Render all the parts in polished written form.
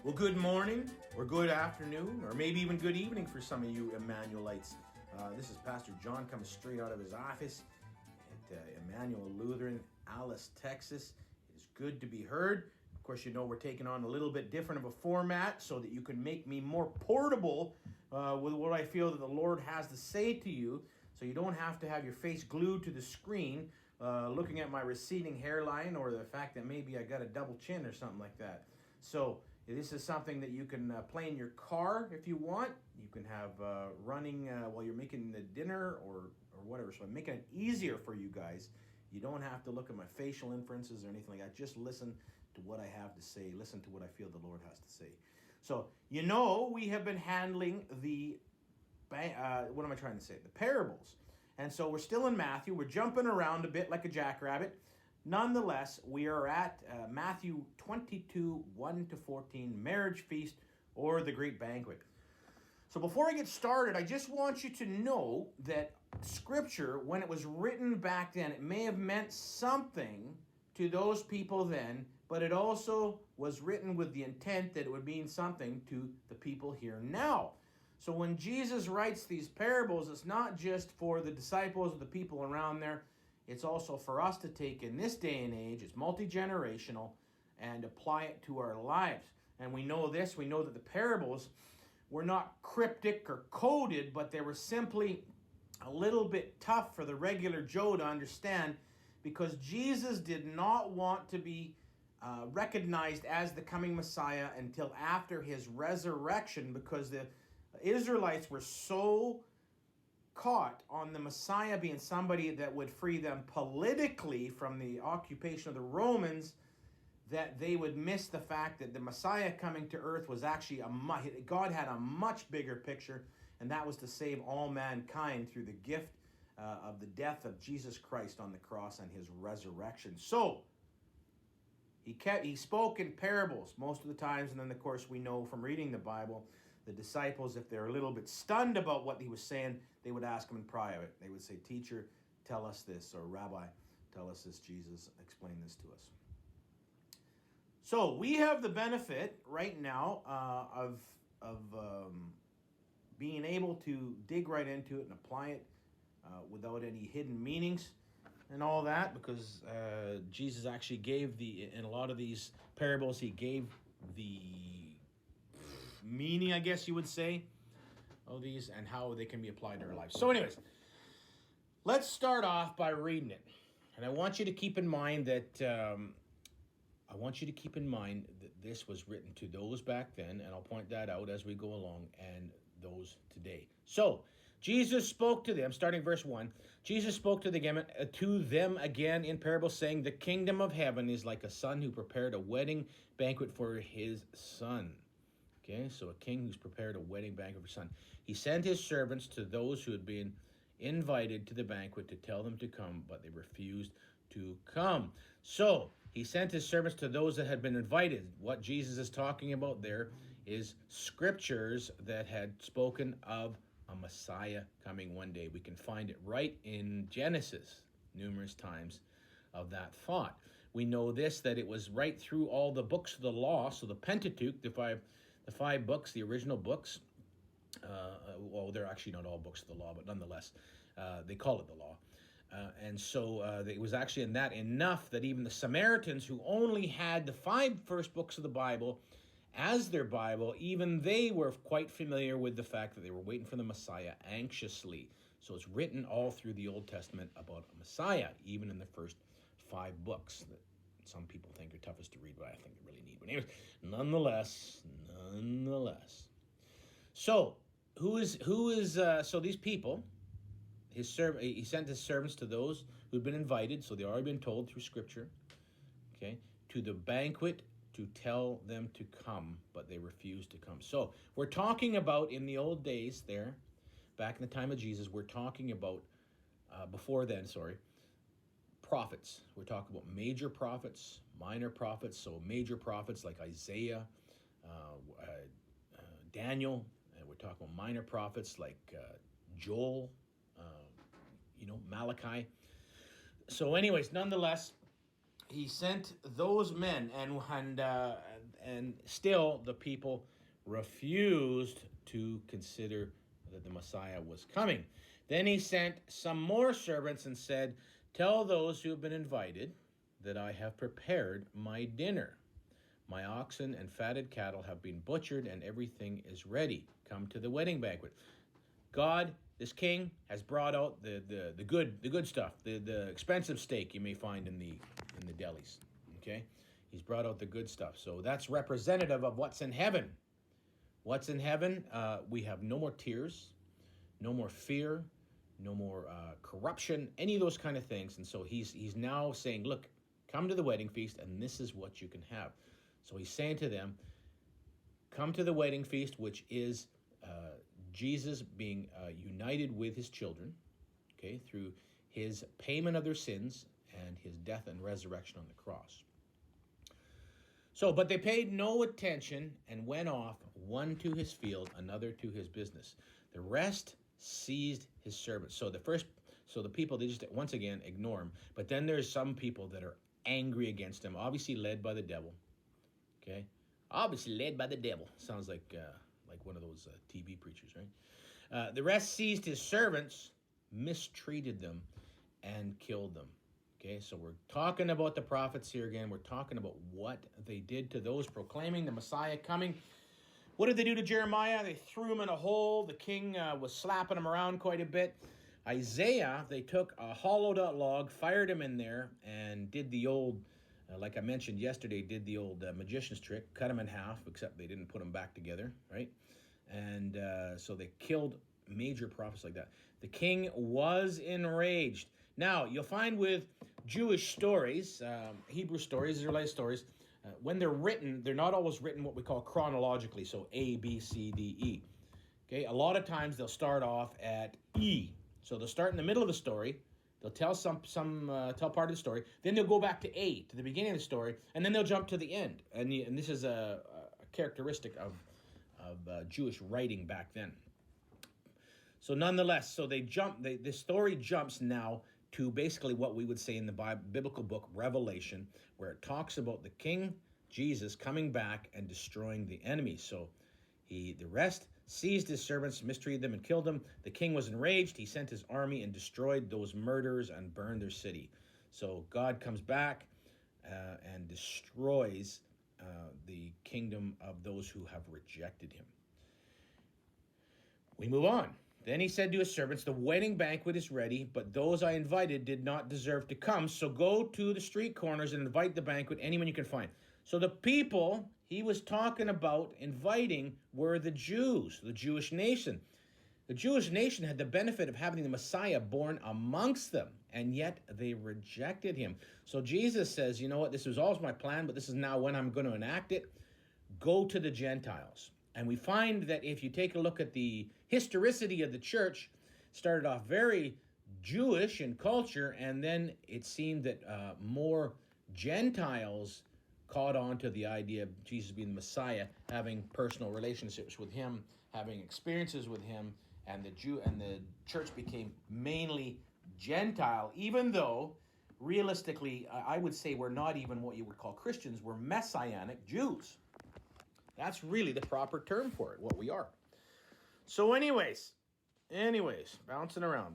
Well, good morning, or good afternoon, or maybe even good evening for some of you Immanuelites. This is Pastor John coming straight out of his office at Immanuel Lutheran, Alice, Texas. It is good to be heard. Of course, you know we're taking on a little bit different of a format so that you can make me more portable with what I feel that the Lord has to say to you, so you don't have to have your face glued to the screen looking at my receding hairline or the fact that maybe I got a double chin or something like that. So this is something that you can play in your car if you want. You can have running while you're making the dinner or whatever. So I'm making it easier for you guys. You don't have to look at my facial inferences or anything like that. Just listen to what I have to say. Listen to what I feel the Lord has to say. So, you know, we have been handling the, what am I trying to say? The parables. And so we're still in Matthew. We're jumping around a bit like a jackrabbit. Nonetheless, we are at Matthew 22, 1 to 14, marriage feast or the great banquet. So before I get started, I just want you to know that Scripture, when it was written back then, it may have meant something to those people then, but it also was written with the intent that it would mean something to the people here now. So when Jesus writes these parables, it's not just for the disciples or the people around there. It's also for us to take in this day and age. It's multi-generational and apply it to our lives. And we know this. We know that the parables were not cryptic or coded, but they were simply a little bit tough for the regular Joe to understand, because Jesus did not want to be recognized as the coming Messiah until after his resurrection, because the Israelites were so caught on the Messiah being somebody that would free them politically from the occupation of the Romans that they would miss the fact that the Messiah coming to earth was actually God had a much bigger picture, and that was to save all mankind through the gift of the death of Jesus Christ on the cross and his resurrection. So he spoke in parables most of the times, and then of course we know from reading the Bible, the disciples, if they're a little bit stunned about what he was saying, they would ask him in private. They would say, "Teacher, tell us this," or "Rabbi, tell us this, Jesus, explain this to us." So we have the benefit right now of being able to dig right into it and apply it without any hidden meanings and all that, because Jesus actually gave in a lot of these parables, he gave the meaning, I guess you would say, of these and how they can be applied to our lives. So anyways, let's start off by reading it. And I want you to keep in mind that this was written to those back then, and I'll point that out as we go along, and those today. So Jesus spoke to them, starting verse 1. Jesus spoke to them again in parables, saying, "The kingdom of heaven is like a son who prepared a wedding banquet for his son." Okay, so a king who's prepared a wedding banquet for his son. He sent his servants to those who had been invited to the banquet to tell them to come, but they refused to come. So he sent his servants to those that had been invited. What Jesus is talking about there is scriptures that had spoken of a Messiah coming one day. We can find it right in Genesis numerous times of that thought. We know this, that it was right through all the books of the law, so the Pentateuch, the five books, the original books. Well, they're actually not all books of the law, but nonetheless, they call it the law. And so it was actually in that enough that even the Samaritans, who only had the 5 first books of the Bible as their Bible, even they were quite familiar with the fact that they were waiting for the Messiah anxiously. So it's written all through the Old Testament about a Messiah, even in the first 5 books that some people think are toughest to read, but I think they really need. But anyways, nonetheless. So so these people, he sent his servants to those who'd been invited, so they'd already been told through Scripture, okay, to the banquet to tell them to come, but they refused to come. So we're talking about in the old days there, back in the time of Jesus, we're talking about, prophets. We're talking about major prophets, minor prophets. So major prophets like Isaiah, Daniel, and we're talking about minor prophets like Joel, Malachi. So anyways, nonetheless, he sent those men, and and still the people refused to consider that the Messiah was coming. Then he sent some more servants and said, "Tell those who have been invited that I have prepared my dinner. My oxen and fatted cattle have been butchered, and everything is ready. Come to the wedding banquet." God, this king, has brought out the good stuff, the expensive steak you may find in the delis. Okay, he's brought out the good stuff. So that's representative of what's in heaven. What's in heaven? We have no more tears, no more fear, no more corruption, any of those kind of things. And so he's now saying, look, come to the wedding feast, and this is what you can have. So he's saying to them, come to the wedding feast, which is Jesus being united with his children, okay, through his payment of their sins and his death and resurrection on the cross. So, but they paid no attention and went off, one to his field, another to his business. The rest seized his servants. So the people, they just once again ignore him. But then there's some people that are angry against him, obviously led by the devil. Okay, obviously led by the devil. Sounds like one of those TV preachers, right? The rest seized his servants, mistreated them, and killed them. Okay, so we're talking about the prophets here again. We're talking about what they did to those proclaiming the Messiah coming. What did they do to Jeremiah? They threw him in a hole. The king was slapping him around quite a bit. Isaiah, they took a hollowed out log, fired him in there, and did the old, like I mentioned yesterday, did the old magician's trick, cut him in half, except they didn't put him back together, right? And so they killed major prophets like that. The king was enraged. Now, you'll find with Jewish stories, Hebrew stories, Israelite stories, when they're written, they're not always written what we call chronologically, so A, B, C, D, E. Okay, a lot of times they'll start off at E. So they'll start in the middle of the story, they'll tell tell part of the story, then they'll go back to A, to the beginning of the story, and then they'll jump to the end. And this is a characteristic of Jewish writing back then. So nonetheless, so the story jumps now to basically what we would say in the biblical book Revelation, where it talks about the King Jesus coming back and destroying the enemy. So the rest seized his servants, mistreated them, and killed them. The king was enraged. He sent his army and destroyed those murderers and burned their city. So God comes back and destroys the kingdom of those who have rejected him. We move on. Then he said to his servants, "The wedding banquet is ready, but those I invited did not deserve to come. So go to the street corners and invite the banquet, anyone you can find." So the people he was talking about inviting were the Jews, the Jewish nation. The Jewish nation had the benefit of having the Messiah born amongst them, and yet they rejected him. So Jesus says, you know what, this was always my plan, but this is now when I'm going to enact it. Go to the Gentiles. And we find that if you take a look at the historicity of the church, it started off very Jewish in culture, and then it seemed that more Gentiles caught on to the idea of Jesus being the Messiah, having personal relationships with him, having experiences with him, and the church became mainly Gentile, even though realistically, I would say we're not even what you would call Christians, we're Messianic Jews. That's really the proper term for it, what we are. So anyways, bouncing around.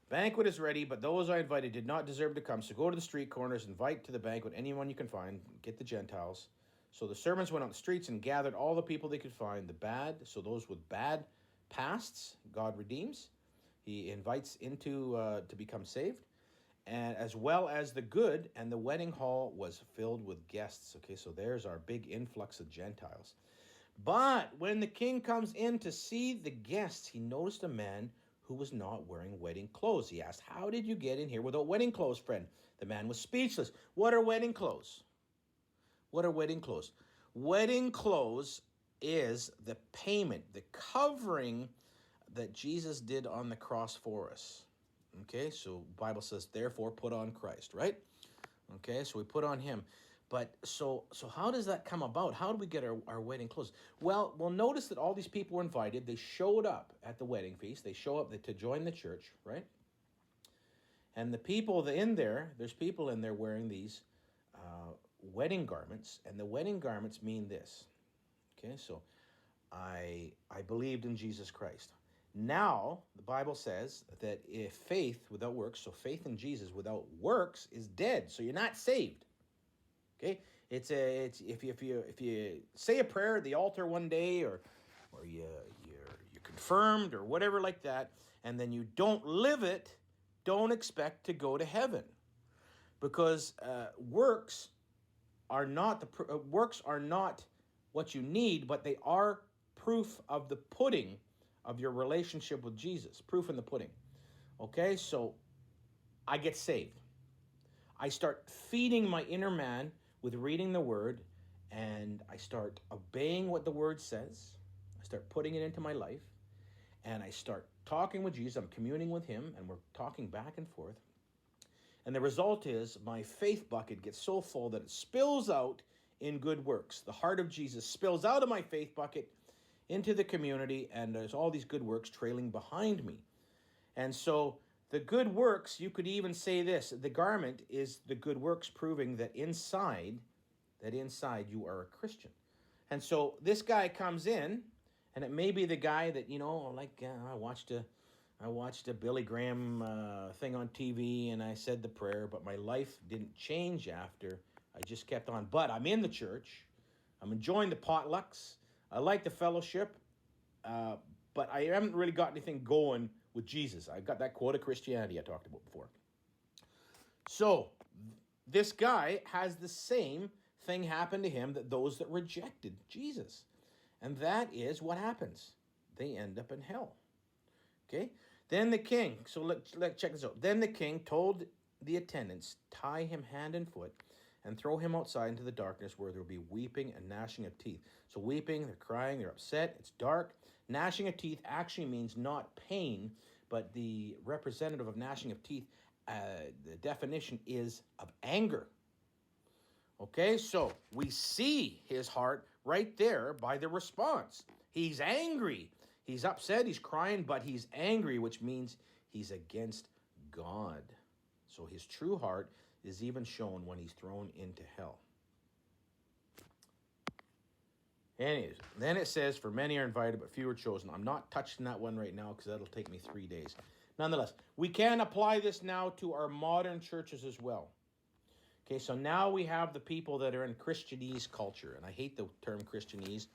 Banquet is ready, but those I invited did not deserve to come. So go to the street corners, invite to the banquet anyone you can find, get the Gentiles. So the servants went on the streets and gathered all the people they could find, the bad, so those with bad pasts, God redeems. He invites into to become saved, and as well as the good, and the wedding hall was filled with guests. Okay, so there's our big influx of Gentiles. But when the king comes in to see the guests, he noticed a man who was not wearing wedding clothes. He asked, "How did you get in here without wedding clothes, friend?" The man was speechless. What are wedding clothes? What are wedding clothes? Wedding clothes is the payment, the covering that Jesus did on the cross for us. Okay, so Bible says, therefore put on Christ, right? Okay, so we put on him. But so how does that come about? How do we get our wedding clothes? Well, we'll notice that all these people were invited. They showed up at the wedding feast. They show up to join the church, right? And the people in there, there's people in there wearing these wedding garments, and the wedding garments mean this. Okay, so I believed in Jesus Christ. Now, the Bible says that if faith without works, so faith in Jesus without works is dead. So you're not saved. Okay? It's if you say a prayer at the altar one day, or you're confirmed or whatever like that, and then you don't live it, don't expect to go to heaven, because works are not what you need, but they are proof of the pudding of your relationship with Jesus. Proof in the pudding. Okay, so I get saved. I start feeding my inner man with reading the Word, and I start obeying what the Word says. I start putting it into my life, and I start talking with Jesus. I'm communing with Him, and we're talking back and forth. And the result is my faith bucket gets so full that it spills out in good works. The heart of Jesus spills out of my faith bucket into the community, and there's all these good works trailing behind me. And so the good works, you could even say this, the garment is the good works, proving that inside you are a Christian. And so this guy comes in, and it may be the guy that, I watched a Billy Graham thing on TV, and I said the prayer, but my life didn't change after. I just kept on. But I'm in the church. I'm enjoying the potlucks. I like the fellowship. But I haven't really got anything going with Jesus. I got that quota Christianity I talked about before. So this guy has the same thing happen to him that those that rejected Jesus. And that is what happens. They end up in hell. Okay? Then the king, so let's check this out. Then the king told the attendants, tie him hand and foot and throw him outside into the darkness where there will be weeping and gnashing of teeth. So weeping, they're crying, they're upset, it's dark. Gnashing of teeth actually means not pain, but the representative of gnashing of teeth, the definition is of anger. Okay, so we see his heart right there by the response. He's angry. He's upset, he's crying, but he's angry, which means he's against God. So his true heart is even shown when he's thrown into hell. Anyways, then it says, for many are invited, but few are chosen. I'm not touching that one right now because that'll take me 3 days. Nonetheless, we can apply this now to our modern churches as well. Okay, so now we have the people that are in Christianese culture. And I hate the term Christianese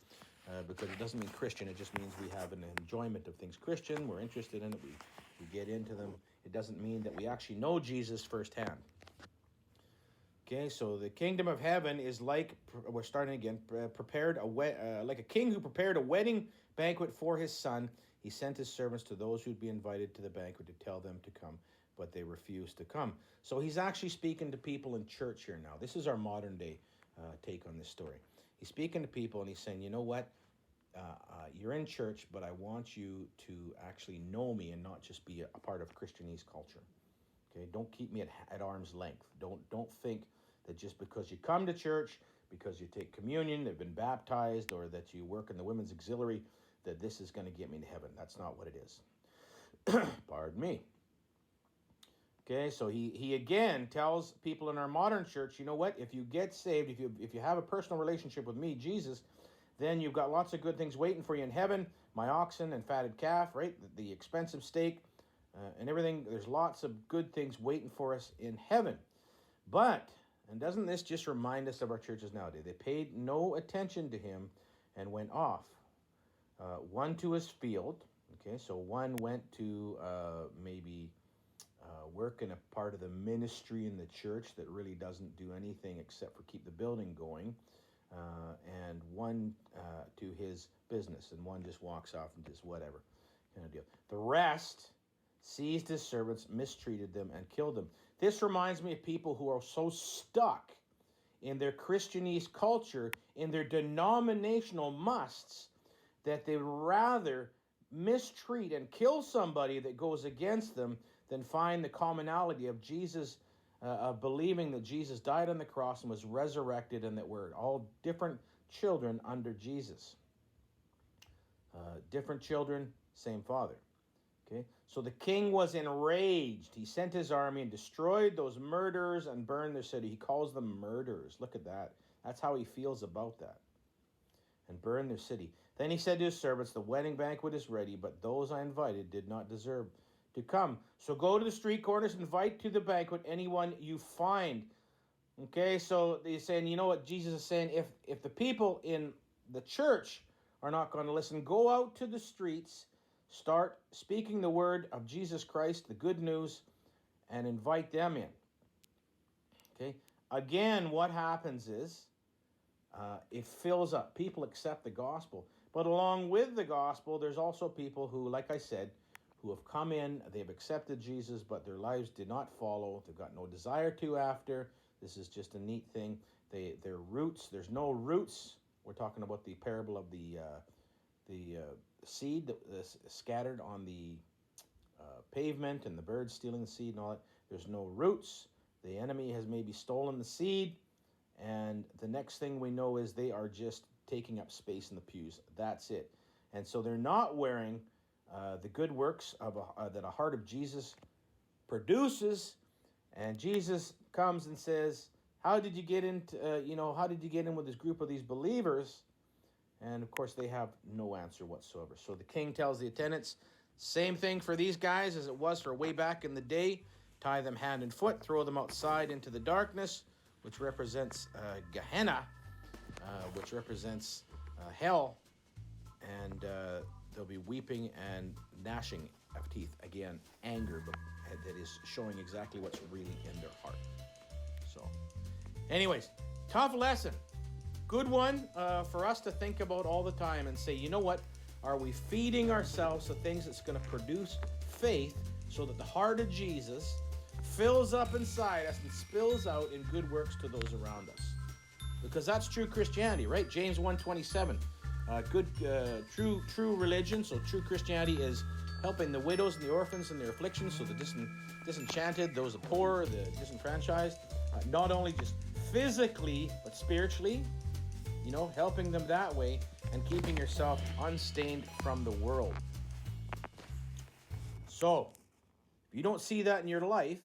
because it doesn't mean Christian. It just means we have an enjoyment of things Christian. We're interested in it. We get into them. It doesn't mean that we actually know Jesus firsthand. Okay, so the kingdom of heaven is like, we're starting again, like a king who prepared a wedding banquet for his son. He sent his servants to those who'd be invited to the banquet to tell them to come, but they refused to come. So he's actually speaking to people in church here now. This is our modern day take on this story. He's speaking to people and he's saying, you know what? You're in church, but I want you to actually know me and not just be a part of Christianese culture. Okay, don't keep me at arm's length. Don't think that just because you come to church, because you take communion, have been baptized, or that you work in the women's auxiliary, that this is going to get me to heaven. That's not what it is. Pardon me. Okay, so he again tells people in our modern church, you know what? If you get saved, if you have a personal relationship with me, Jesus, then you've got lots of good things waiting for you in heaven. My oxen and fatted calf, right? The expensive steak and everything. There's lots of good things waiting for us in heaven. But, and doesn't this just remind us of our churches nowadays? They paid no attention to him and went off. One to his field. Okay, so one went to maybe work in a part of the ministry in the church that really doesn't do anything except for keep the building going. And one to his business, and one just walks off and just whatever kind of deal. The rest seized his servants, mistreated them, and killed them. This reminds me of people who are so stuck in their Christianese culture, in their denominational musts, that they rather mistreat and kill somebody that goes against them than find the commonality of Jesus, of believing that Jesus died on the cross and was resurrected, and that we're all different children under Jesus. Different children, same Father. Okay, so the king was enraged. He sent his army and destroyed those murderers and burned their city. He calls them murderers. Look at that. That's how he feels about that. And burned their city. Then he said to his servants, the wedding banquet is ready, but those I invited did not deserve to come. So go to the street corners, invite to the banquet anyone you find. Okay, so he's saying, you know what Jesus is saying? If the people in the church are not going to listen, go out to the streets, start speaking the word of Jesus Christ, the good news, and invite them in. Okay, again, what happens is it fills up. People accept the gospel. But along with the gospel, there's also people who, like I said, who have come in, they've accepted Jesus, but their lives did not follow. They've got no desire to after. This is just a neat thing. Their roots, there's no roots. We're talking about the parable of the seed that is scattered on the pavement and the birds stealing the seed and all that. There's no roots. The enemy has maybe stolen the seed. And the next thing we know is they are just taking up space in the pews. That's it. And so they're not wearing the good works that a heart of Jesus produces. And Jesus comes and says, how did you get into, how did you get in with this group of these believers? And of course, they have no answer whatsoever. So the king tells the attendants, same thing for these guys as it was for way back in the day. Tie them hand and foot, throw them outside into the darkness, which represents Gehenna, which represents hell. And they'll be weeping and gnashing of teeth. Again, anger that is showing exactly what's really in their heart. So, anyways, tough lesson. Good one for us to think about all the time and say, you know what? Are we feeding ourselves to things that's going to produce faith so that the heart of Jesus fills up inside us and spills out in good works to those around us? Because that's true Christianity, right? James 1:27. True religion, so true Christianity is helping the widows and the orphans and their afflictions, so the disenchanted, those the poor, the disenfranchised, not only just physically, but spiritually, helping them that way and keeping yourself unstained from the world. So, if you don't see that in your life,